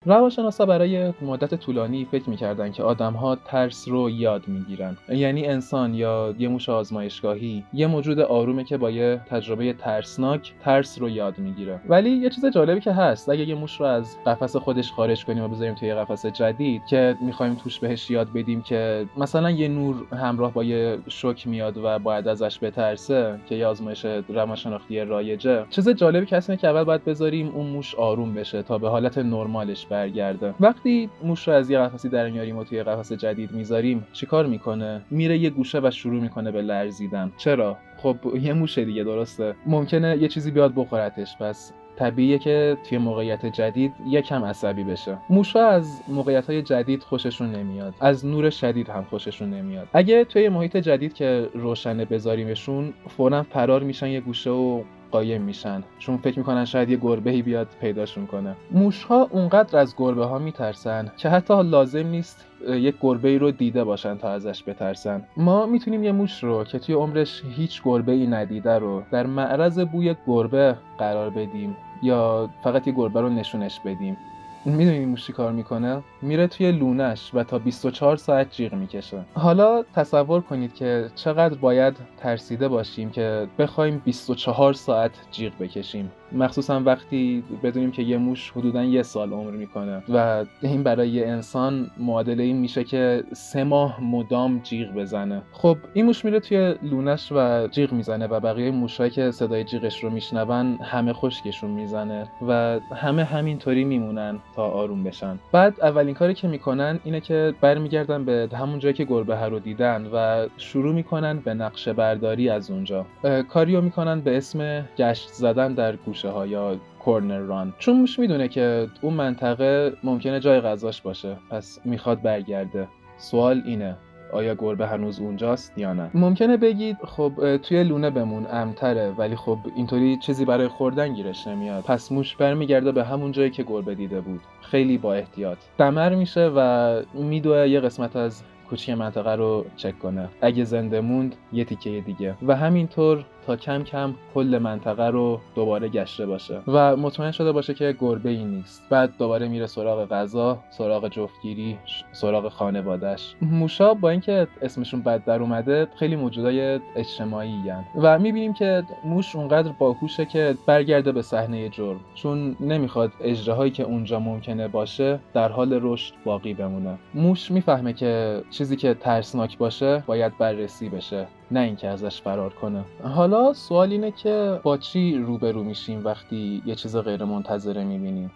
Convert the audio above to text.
روانشناسا برای مدت طولانی فکر می‌کردن که آدم‌ها ترس رو یاد می‌گیرن. یعنی انسان یا یه موش آزمایشگاهی یه موجود آرومه که با یه تجربه ترسناک ترس رو یاد می‌گیره. ولی یه چیز جالبی که هست، اگه یه موش رو از قفس خودش خارج کنیم و بذاریم توی یه قفس جدید که می‌خوایم توش بهش یاد بدیم که مثلا یه نور همراه با یه شوک میاد و باید ازش بترسه که یه آزمایش روانشناختی رایجه، چیز جالبی که هست اینه که اول باید بذاریم اون موش آروم بشه تا به حالت نرمالش برگرده. وقتی موش رو از یه قفسی در میاریم و توی قفس جدید میذاریم، چیکار میکنه؟ میره یه گوشه و شروع میکنه به لرزیدن. چرا؟ خب یه موشه دیگه، درسته؟ ممکنه یه چیزی بیاد بخورتش، پس طبیعیه که توی موقعیت جدید یکم عصبی بشه. موشا از موقعیت‌های جدید خوششون نمیاد، از نور شدید هم خوششون نمیاد. اگه توی محیط جدید که روشنه بذاریمشون، فوراً فرار میشن یه گوشه و قایم میشن، چون فکر میکنن شاید یه گربه‌ای بیاد پیداشون کنه. موش‌ها اونقدر از گربه‌ها میترسن که حتی لازم نیست یک گربه‌ای رو دیده باشن تا ازش بترسن. ما میتونیم یه موش رو که توی عمرش هیچ گربه‌ای ندیده رو در معرض بوی گربه قرار بدیم یا فقط یه گربه رو نشونش بدیم. میدونی موش چی کار میکنه؟ میره توی لونش و تا 24 ساعت جیغ میکشه. حالا تصور کنید که چقدر باید ترسیده باشیم که بخوایم 24 ساعت جیغ بکشیم، مخصوصا وقتی بدونیم که یه موش حدوداً 1 سال عمر میکنه و این برای یه انسان معادله این میشه که 3 ماه مدام جیغ بزنه. خب این موش میره توی لونش و جیغ میزنه و بقیه موشایی که صدای جیغش رو میشنون همه خشکشون میزنه و همه همینطوری میمونن تا آروم بشن. بعد اولین کاری که میکنن اینه که برمیگردن به همون جایی که گربه رو دیدن و شروع میکنن به نقشه برداری از اونجا. کاریو میکنن به اسم گشت زدن در گوشه ها یا کورنر ران، چون موش میدونه که اون منطقه ممکنه جای غذاش باشه، پس میخواد برگرده. سوال اینه، آیا گربه هنوز اونجاست یا نه؟ ممکنه بگید خب توی لونه بمون امن‌تره، ولی خب اینطوری چیزی برای خوردن گیرش نمیاد. پس موش برمیگرده به همون جایی که گربه دیده بود، خیلی با احتیاط. دمر میشه و میدوه یه قسمت از کوچیک منطقه رو چک کنه. اگه زنده موند یه تیکه دیگه و همینطور تا کم کم کل منطقه رو دوباره گشته باشه و مطمئن شده باشه که گربه‌ای نیست. بعد دوباره میره سراغ غذا، سراغ جفتگیری، سراغ خانواده‌اش. موشا با اینکه اسمشون بد در اومده خیلی موجودای اجتماعی هن و میبینیم که موش اونقدر باهوشه که برگرده به صحنه جرم، چون نمیخواد اجراهایی که اونجا ممکنه باشه در حال رشد باقی بمونه. موش میفهمه که چیزی که ترسناک باشه باید بررسی بشه، نه اینکه ازش فرار کنه. حالا سوال اینه که با چی روبرو میشیم وقتی یه چیز غیر منتظره میبینیم؟